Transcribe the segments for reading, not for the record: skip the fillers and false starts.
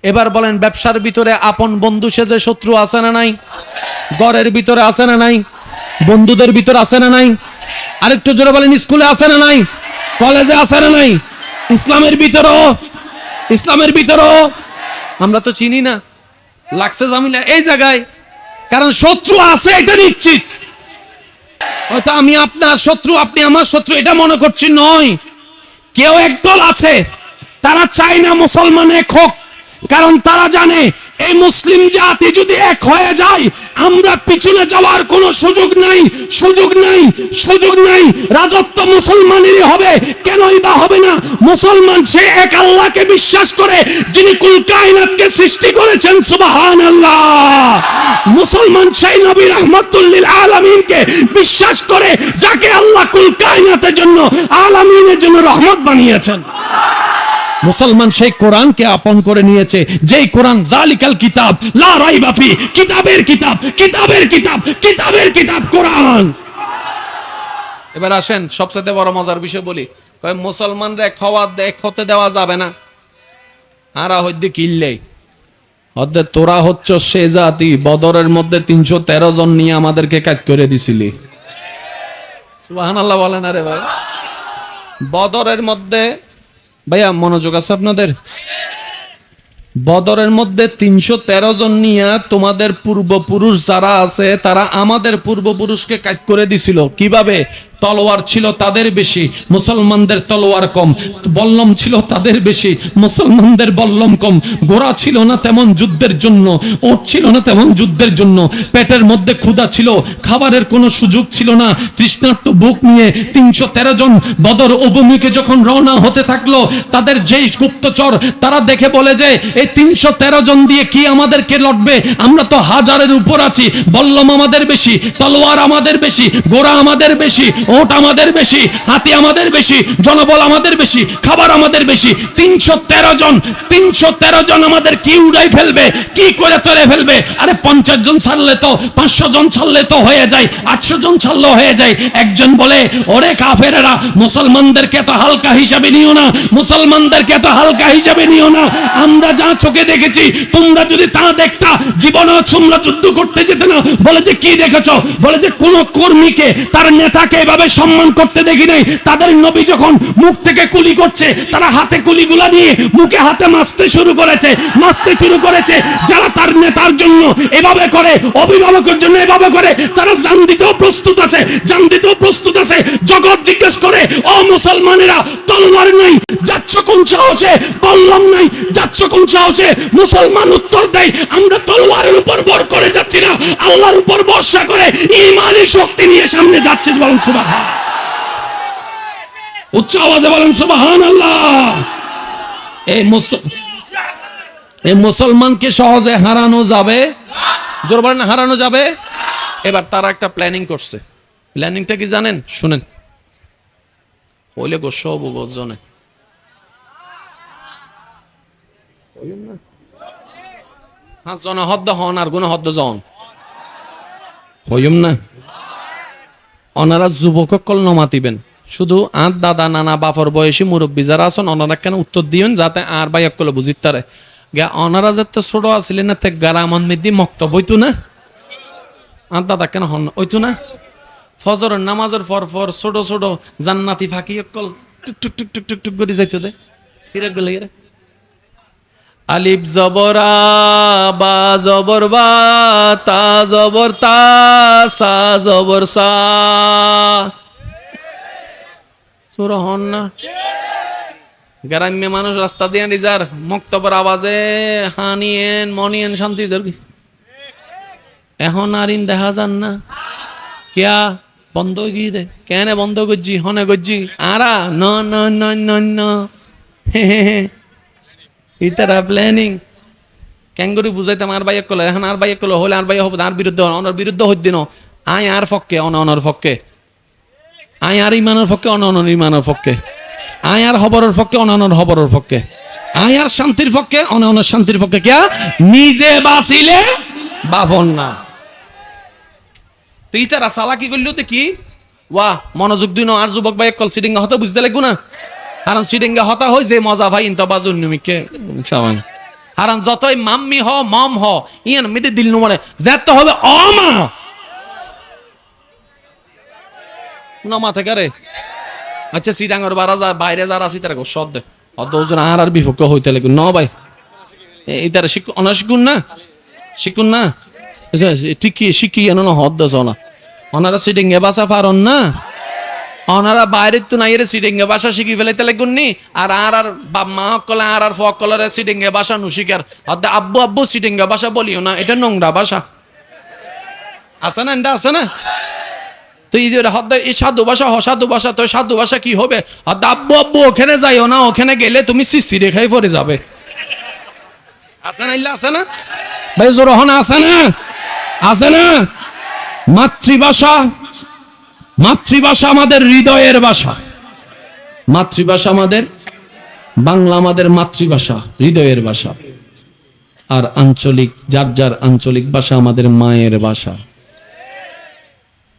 এবার বলেন, ব্যবসার ভিতরে আপন বন্ধু সেজে শত্রু আছে না নাই? ঘরের ভিতরে আছে না নাই? বন্ধুদের ভিতরে আছে না নাই? আরেকটু জোরে বলেন, স্কুলে আছে না নাই? কলেজে আছে না নাই? ইসলামের ভিতরেও আমরা তো চিনি না, লাগছে জামিলা এই জায়গায়, কারণ শত্রু আছে এটা নিশ্চিত। হয়তো আমি আপনার শত্রু, আপনি আমার শত্রু, এটা মনে করছি নয়। কেউ একদল আছে, তারা চায় না মুসলমান এক হোক, কারণ তারা জানে এই মুসলিম জাতি যদি এক হয়ে যায়, আমরা পিছনে যাওয়ার কোনো সুযোগ নাই। রাজত্ব মুসলমানেরই হবে। কেনই বা হবে না? মুসলমান সে এক আল্লাহকে বিশ্বাস করে, যিনি কুল কায়নাতকে সৃষ্টি করেছেন, সুবহানাল্লাহ। মুসলমান সেই নবী রাহমাতুল লিল আলামিনকে বিশ্বাস করে, যাকে আল্লাহ কুল কায়নাতের জন্য, আলামিনের জন্য রহমত বানিয়েছেন। মুসলমান সেই কোরআনকে আপন করে নিয়েছে, যেই কোরআন জালিকাল কিতাব লা রাইবা ফি, কিতাবের কিতাব কোরআন। এবার আসেন, সবচেয়ে বড় মজার বিষয় বলি, কয় মুসলমানরা এক হতে দেওয়া যাবে না। আরা হইতে কিল্লেই হদ্দে, তোরা হচ্ছ সে জাতি বদরের মধ্যে 313 জন নিয়ে আমাদেরকে কাজ করে দিছিলি। সুবহানাল্লাহ বলেন। আরে ভাই, বদরের মধ্যে, ভাইয়া মনোযোগ আছে আপনাদের? বদরের মধ্যে 313 জন নিয়ে তোমাদের পূর্বপুরুষ যারা আছে, তারা আমাদের পূর্বপুরুষকে কাজ করে দিছিল। কিভাবে? তলোয়ার ছিল তাদের বেশি, মুসলমানদের তলোয়ার কম। বল্লম ছিল তাদের বেশি, মুসলমানদের বল্লম কম। ঘোড়া ছিল না তেমন যুদ্ধের জন্য, ওট ছিল না তেমন যুদ্ধের জন্য। পেটের মধ্যে ক্ষুধা ছিল, খাবারের কোনো সুযোগ ছিল না। তৃষ্ণার্ত বুক নিয়ে 313 জন বদর অভিমুখে যখন রওনা হতে থাকলো, তাদের যেই গুপ্তচর, তারা দেখে বলে যে এই 313 জন দিয়ে কি আমাদেরকে লড়বে? আমরা তো হাজারের উপর আছি। বল্লম আমাদের বেশি, তলোয়ার আমাদের বেশি, ঘোড়া আমাদের বেশি, ওট আমাদের বেশি, হাতি আমাদের বেশি, জনবল আমাদের বেশি, খাবার আমাদের বেশি। 313 জন আমাদের কি উড়াই ফেলবে, কি করে তরে ফেলবে? আরে 50 জন ছাড়লে তো, 500 জন ছাড়লে তো হয়ে যায়, 800 জন ছাড়লেও হয়ে যায়। একজন বলে, ওরে কাফেরেরা, মুসলমানদেরকে তো হালকা হিসাবে নিও না, আমরা যা চোখে দেখেছি, তোমরা যদি তা দেখতা, জীবনে তোমরা যুদ্ধ করতে যেতে না। বলে যে কি দেখেছো? বলে যে কোন কর্মীকে, তার নেতাকে এভাবে সম্মান করতে দেখি নাই। তাদের নবী যখন মুখ থেকে কুলি করছে, তারা হাতে কুলিগুলা নিয়ে মুখে হাতে মাসতে শুরু করেছে। যারা তার নেতার জন্য এভাবে করে, অভিভাবকের জন্য এভাবে করে, তারা জান দিতেও প্রস্তুত আছে। জগৎ জিজ্ঞেস করে, ও মুসলমানেরা, তলোয়ার নাই, যাচ্ছ কোন সাহসে? বললাম নাই, যাচ্ছ কোন সাহসে? মুসলমান উত্তর দেয়, আমরা তলোয়ারের উপর ভর করে যাচ্ছি না, আল্লাহর উপর ভরসা করে ঈমানের শক্তি নিয়ে সামনে যাচ্ছে। বলুন সুবহান, উচ্চ আওয়াজে বলুন সুবহানাল্লাহ। এই মুসলমানকে সহজে হারানো যাবে? জোর বলেন, হারানো যাবে? এবার তারা একটা প্ল্যানিং করছে। প্ল্যানিংটা কি জানেন? শুনেন। হইলে গো সব জনে হদ্দ হন আর গুণ হদ্দ জন হইম না। ওনারা যুবকল নমাতিবেন, শুধু আর দাদা নানা বাপর বয়সী মুরব্বী যারা আছেন, ওনারা কেন উত্তর দিবেন যাতে আর ভাই একলে বুঝিত তারে। ওনারা যাতে ছোট আসলেন না, গারামন মিদি মক্তব হইতো না, আর দাদা কেন হন হইতো না। ফজরের নামাজের পর ছোট জান্নাতি ফাঁকি একল টুক করে যাইতো দে সিরাক গলে। আলিফ জবর আ, বা জবর বা, তা জবর তা, সা জবর সা। সুরা হন না? গ্রাম্য মানুষ রাস্তা দিয়ে নিজার মক্তবর আওয়াজে হানিয়েন মনিয়েন শান্তি জরগি। এখন আর ইন দেখা যান না, কিয়া বন্ধ গিয়ে দে কেন বন্ধ করছি? হনে করছি আরা ন ইতারা প্ল্যানিং ক্যাঙ্গুরি বুঝাইতাম আর ভাই একলে। এখন আর ভাই একলে হলে আর ভাই হবে, আর বিরুদ্ধে অনার বিরুদ্ধে হইত দিন। আয় আর পক্ষে অনর পক্ষে, আয় আর ইমানের পক্ষে অনর ইমানের পক্ষে, আয় আর হবরের পক্ষে অনর হবরের পক্ষে, আয় আর শান্তির পক্ষে অনর শান্তির পক্ষে। কে নিজে বাঁচিলে বাভন না। তো ইতারা সালা কি করলো তো কি ওয়াহ মনোযোগ দিন। আর যুবক ভাই একল সিডিঙ্গা হতে বুঝতে লাগবো না, কারণ সিডিঙ্গা হতা হয় যে মজা ভাই ইনতা বাজুন নিমিকে সামান হারান যতই মাম্মি হ মম হ ইয়ান মিদে দিল নুমারে যেতে হবে অমা নমা থেকে রে আচ্ছা সিডাঙ্গর বারা যা বাইরে যারা আছে তারা সদ দে অত ওজন আর বিপক্ষ হইতে লাগে ন ভাই এই তারা অনাশিকুন না শিকুন না ঠিকই শিখি এন হদ দশ না ওনারা সিডিংয়ে বাসা পারন না ওনারা বাইরের তো নাই সিডিংয়ে বাসা শিখি ফেলাইতে লাগুন নি আর বাপ মা কলে আর ফক কলরে সিডিংয়ে বাসা নুশিকার হদ আব্বু আব্বু সিডিংয়ে বাসা বলিও না এটা নোংরা বাসা আছে না এটা আছে না তো এই যে হদ এই সাধু ভাষা অসাধু ভাষা তো সাধু ভাষা কি হবে হদ আব্বু আব্বু ওখানে যাইও না ওখানে গেলে তুমি সিসি রেখাই পড়ে যাবে আছে না ইল্লা আছে না ভাই জোর হন আছে না আছে না মাতৃভাষা মাতৃভাষা আমাদের হৃদয়ের ভাষা মাতৃভাষা আমাদের বাংলা আমাদের মাতৃভাষা হৃদয়ের ভাষা আর আঞ্চলিক যার যার আঞ্চলিক ভাষা আমাদের মায়ের ভাষা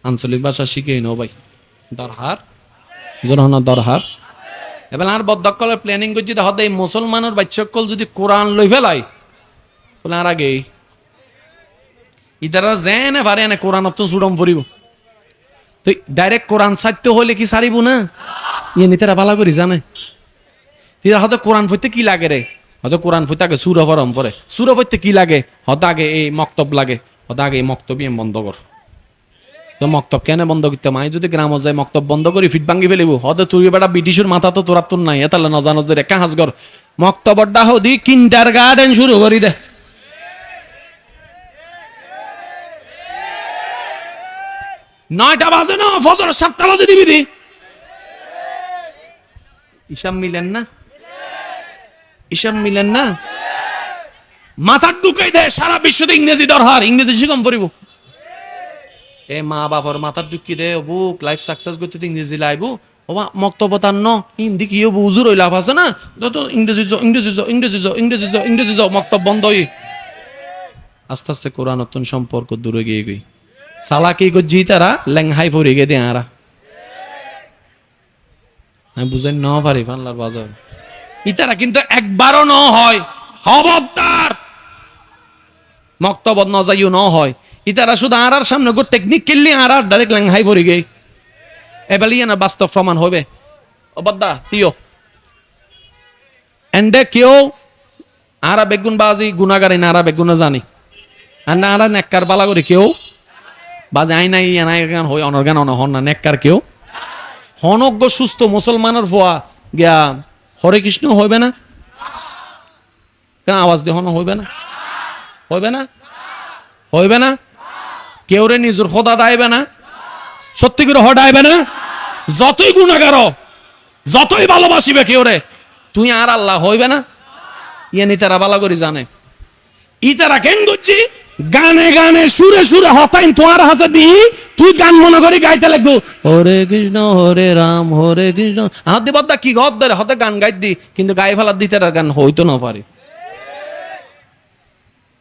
আঞ্চলিক ভাষা শিখেই নো ভাই দরহার জোরহনা দরহার এবার আর বদ্ধকলের প্ল্যানিং করছি হতে এই মুসলমানের বাচ্চাকল যদি কোরআন লই ফেলাই তাহলে আর আগেই ইতারা জেনে পারে না কোরআন তো সুডম পড়িব তো ডাইরেক্ট কোরআন সাইতে হলে কি সারিব না ইয়ে নিতারা ভালো করি জানে তিরা হয়তো কোরআন পড়তে কি লাগে রে হয়তো কোরআন পড়তে আগে সুরা ফরম পড়ে সুরা পড়তে কি লাগে হয়তো আগে এই মক্তব লাগে হয়তো আগে এই মক্তবই বন্ধ কর তো মক্তব কেন বন্ধ করতে মাই যদি গ্রামে যায় মক্তব বন্ধ করি ফিট ভাঙ্গি ফেলিব হয়তো তুই বেটা ব্রিটিশের মাথা তো তোরা তোর নাই এতালে নজানো যে রেখা হাজগর মক্তবড্ডা হদি কিন্ডার গার্ডেন শুরু করি দে নয়টা বাজে না ফজর 7টা বাজে দিবি দি ইসাম মিলেন না ইসাম মিলেন না মাথা ঢুকাই দে সারা বিশ্বতে ইংরেজি দরকার ইংরেজি শিখম পড়িব এ মা বাবার মাথা ঢুকি দে বুক লাইফ সাকসেস করতে ইংরেজি লাইব ওবা মক্তব্য তার ন হিন্দি কি হবো উজুর ওই লাভ আছে না যত ইংরেজি ইংরেজি ইংরেজি ইংরেজি ইংরেজি মক্তব্য বন্ধ হই আস্তে আস্তে কোরআন নতুন সম্পর্ক দূরে গিয়ে গই সালাকি গজি তারা লেংহাই পড়ে গে দে আরা আমি বুঝেন ন পারি ফানলার বাজার ইতারা কিন্তু একবারও ন হয় খবরদার মক্তব্য ন যাইও ন হয় ইতারা শুধু আর সামনে গো টেকনিক খেললি আর ডাইরেক্ট লেংহাই পড়ে গে এবার ইয়ে না বাস্তব প্রমাণ হবে অবদ্দা তিও এন্ডে কেউ আরা বেগুন বাজি গুনাগারি না আরা বেগুনা জানি আর না আরা নেককার বালা করে কেউ বাজে আই নাই নাই গান হই অনর্গান অনহন না নেককার কেউ হনজ্ঞ সুস্থ মুসলমানের ফোয়া গিয়া হরে কৃষ্ণ হইবে না কেন আওয়াজ দিয়ে হন হইবে না হইবে না হইবে না কেউ রে নিজের খোদা ডাইবে না সত্যি করে হটাইবে না যতই গুনাগার যতই ভালোবাসিবে কেউ রে তুই আর আল্লাহ হইবে না ইয়ে নিতারা বালা করি জানে ইতারা কেন করছি গানে গানে সুরে সুরে হতাইন তোমার হাসে দি তুই গান মনে করি গাইতে লাগবো হরে কৃষ্ণ হরে রাম হরে কৃষ্ণ হাত দিবদ্দা কি গদ ধরে হতে গান গাই দি কিন্তু গায়ে ফেলার দিতে গান হইতো না পারে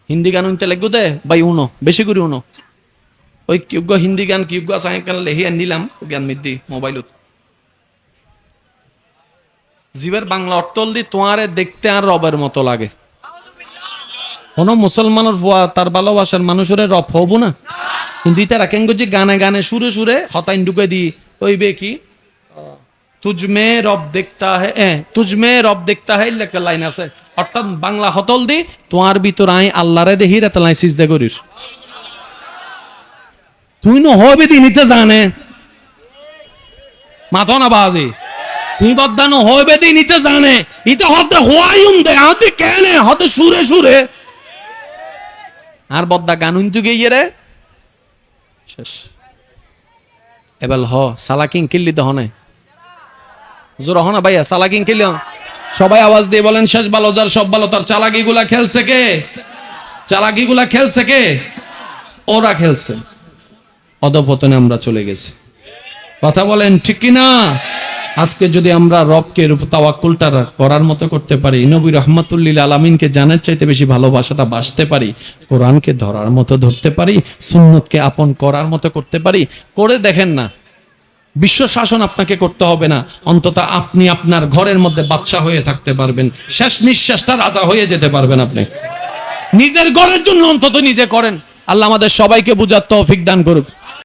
হিন্দি গান উনতে লাগবো দে ভাই উনো বেশি করে উনো ওই কিউগ হিন্দি গান কিউগ সাইকেল লেহিয়া নিলাম জ্ঞান মিদ্দি মোবাইলত জীবের বাংলা অর্থল দি তোমারে দেখতে আর রবের মতো লাগে কোন মুসলমানের ভুয়া তার ভালোবাসার মানুষের রব হবো না কিন্তু তারা কেন করছে গানে গানে সুরে সুরে হতাইন ঢুকে দি ওই বে কি তুজমে রব দেখতা হ্যাঁ তুজমে রব দেখতা হ্যাঁ লেখা লাইন আছে অর্থাৎ বাংলা হতল দি তোমার ভিতর আই আল্লাহরে দেখি রেতা লাই সিজদা করিস তুই ন হবে দি নিতে জানে মাথা না বাজে তুই বদানো হবে দি নিতে জানে ইতে হতে হোয়াইম দে হাতে কেনে হতে সুরে সুরে আর বদ্দা গানুন তু গিয়ে রে শেষ এবার হ সালাকিং কিল্লি তো হনে জোর হ না ভাইয়া সালাকিং কিল্লি সবাই আওয়াজ দিয়ে বলেন শেষ ভালো যার সব ভালো তার চালাকি গুলা খেলছে কে চালাকি গুলা খেলছে কে ওরা খেলছে অধপতনে আমরা চলে গেছি কথা বলেন ঠিক কিনা আজকে যদি আমরা রবকে তাওয়াক্কুলটা করার মতো করতে পারি নবী রহমাতুল্লিল আলামিনকে জানার চাইতে বেশি ভালোবাসাটা বাসতে পারি কোরআনকে ধরার মতো ধরতে পারি সুন্নতকে আপন করার মতো করতে পারি করে দেখেন না বিশ্ব শাসন আপনাকে করতে হবে না, অন্তত আপনি আপনার ঘরের মধ্যে বাদশা হয়ে থাকতে পারবেন, শেষ নিঃশ্বাসটা রাজা হয়ে যেতে পারবেন। আপনি নিজের ঘরের জন্য অন্তত নিজে করেন। আল্লাহ আমাদের সবাইকে বুঝার তৌফিক দান করুক।